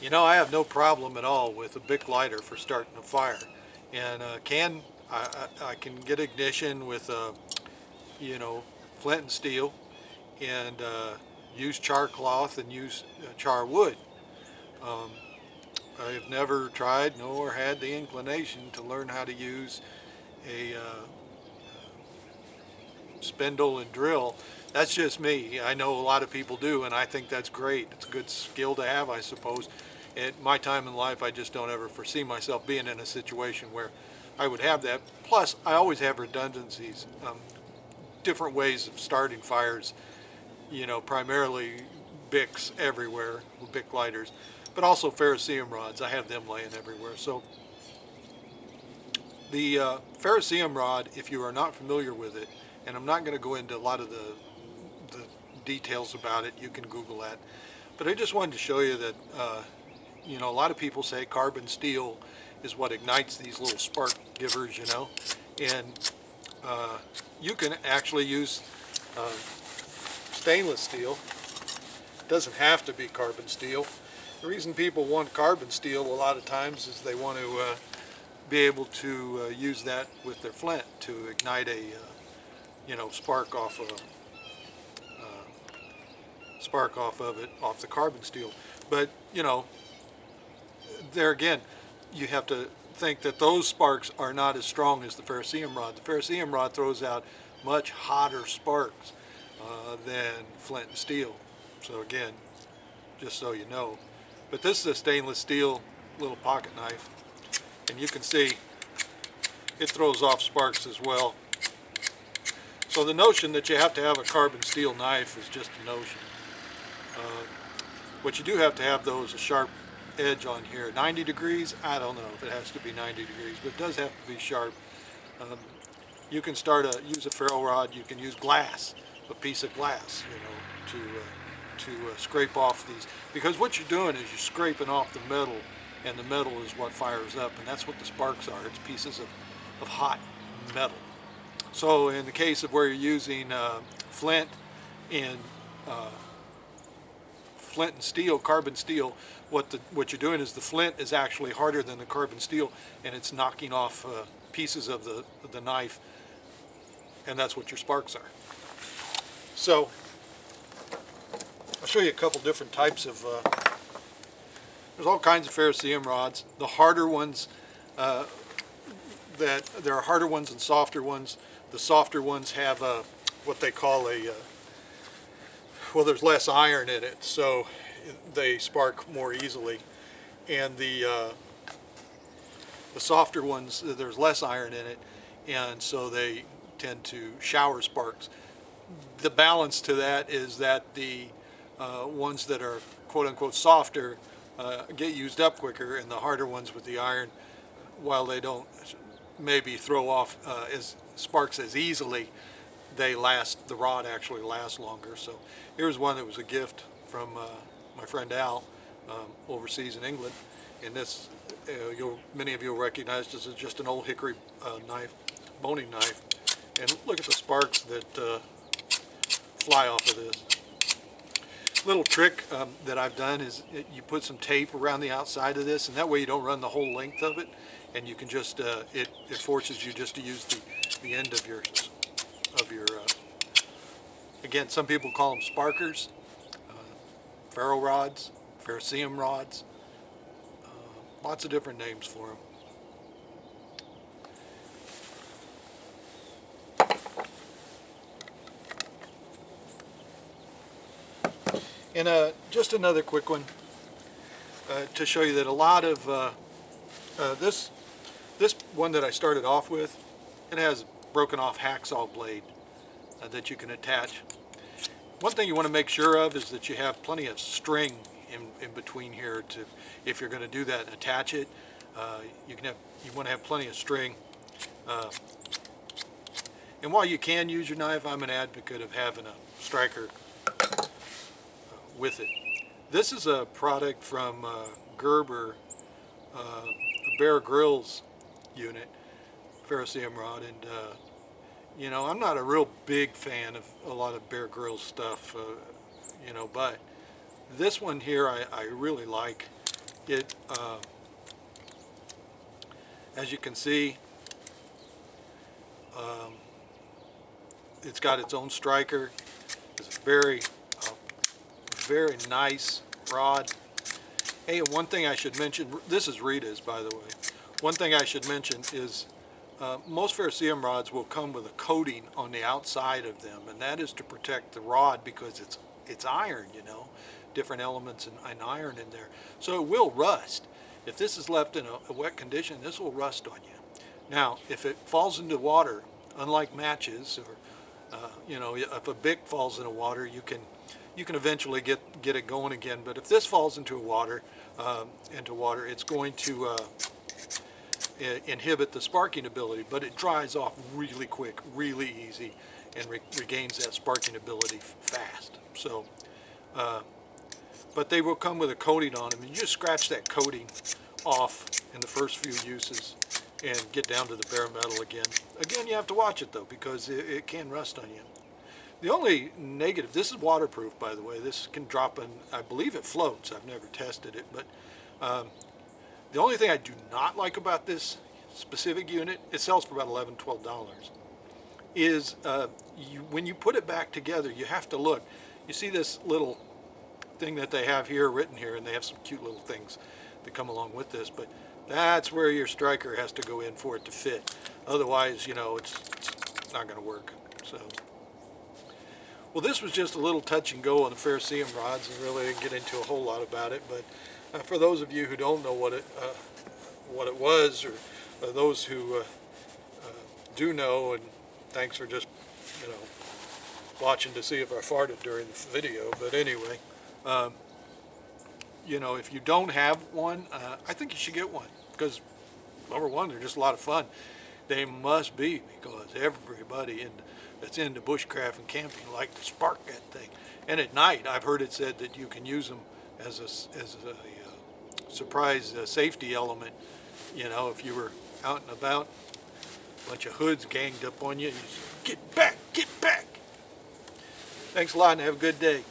You know, I have no problem at all with a BIC lighter for starting a fire, and I can get ignition with you know, flint and steel, and use char cloth and use char wood. Um, I've never tried nor had the inclination to learn how to use a spindle and drill. That's just me. I know a lot of people do, and I think that's great. It's a good skill to have, I suppose. At my time in life, I just don't ever foresee myself being in a situation where I would have that. Plus, I always have redundancies, different ways of starting fires, you know, primarily BICs everywhere, BIC lighters, but also Ferrocerium rods. I have them laying everywhere. So the Ferrocerium rod, if you are not familiar with it, and I'm not going to go into a lot of the details about it, you can Google that. But I just wanted to show you that, you know, a lot of people say carbon steel is what ignites these little spark givers, you know, and you can actually use uh, stainless steel. It doesn't have to be carbon steel. The reason people want carbon steel a lot of times is they want to be able to use that with their flint to ignite a you know, spark off of it, off the carbon steel. But you know, there again, you have to think that those sparks are not as strong as the ferrocerium rod. The ferrocerium rod throws out much hotter sparks than flint and steel. So again, just so you know. But this is a stainless steel little pocket knife, and you can see it throws off sparks as well. So the notion that you have to have a carbon steel knife is just a notion. Uh, what you do have to have, though, is a sharp edge on here. 90 degrees, I don't know if it has to be 90 degrees, but it does have to be sharp. Um, you can use a ferro rod. You can use glass, a piece of glass, you know, to scrape off these. Because what you're doing is you're scraping off the metal, and the metal is what fires up, and that's what the sparks are. It's pieces of hot metal. So in the case of where you're using flint and uh, flint and steel, carbon steel, what you're doing is the flint is actually harder than the carbon steel, and it's knocking off pieces of the knife, and that's what your sparks are. So I'll show you a couple different types of. There's all kinds of ferrocerium rods. The harder ones, that there are harder ones and softer ones. The softer ones have what they call a well, there's less iron in it, so they spark more easily. And the softer ones, there's less iron in it, and so they tend to shower sparks. The balance to that is that the ones that are quote unquote softer get used up quicker, and the harder ones with the iron, while they don't maybe throw off as sparks as easily, they last. The rod actually lasts longer. So here's one that was a gift from my friend Al overseas in England, and this many of you will recognize this is just an old hickory knife, boning knife, and look at the sparks that fly off of this. Little trick that I've done is you put some tape around the outside of this, and that way you don't run the whole length of it, and you can just it forces you just to use the end of your again, some people call them sparkers, ferro rods, ferrocerium rods, lots of different names for them. And just another quick one to show you that a lot of this one that I started off with, it has a broken off hacksaw blade that you can attach. One thing you want to make sure of is that you have plenty of string in between here to, if you're going to do that and attach it, you want to have plenty of string. And while you can use your knife, I'm an advocate of having a striker with it. This is a product from Gerber, a Bear Grylls unit, Ferrocerium rod, and you know, I'm not a real big fan of a lot of Bear Grylls stuff, you know, but this one here I really like, It, as you can see, it's got its own striker. It's a very, very nice rod. Hey, one thing I should mention, this is Rita's, by the way. One thing I should mention is most Ferrocerium rods will come with a coating on the outside of them, and that is to protect the rod because it's iron, you know, different elements and iron in there. So it will rust. If this is left in a wet condition, this will rust on you. Now, if it falls into water, unlike matches, or you know, if a BIC falls into water, you can eventually get it going again. But if this falls into water, it's going to inhibit the sparking ability. But it dries off really quick, really easy, and regains that sparking ability fast. So, but they will come with a coating on them, and you just scratch that coating off in the first few uses and get down to the bare metal again. Again, you have to watch it though, because it can rust on you. The only negative, this is waterproof, by the way. This can drop in, I believe it floats. I've never tested it, but the only thing I do not like about this specific unit, it sells for about $11, $12, is when you put it back together, you have to look. You see this little thing that they have here, written here, and they have some cute little things that come along with this, but that's where your striker has to go in for it to fit. Otherwise, you know, it's not going to work. So, well, this was just a little touch and go on the Ferrocerium rods, and really didn't get into a whole lot about it. But for those of you who don't know what it was, or those who do know, and thanks for just, you know, watching to see if I farted during the video. But anyway, you know, if you don't have one, I think you should get one, because number one, they're just a lot of fun. They must be, because everybody that's into bushcraft and camping like to spark that thing. And at night, I've heard it said that you can use them as a surprise safety element. You know, if you were out and about, a bunch of hoods ganged up on you, you say, get back, get back. Thanks a lot and have a good day.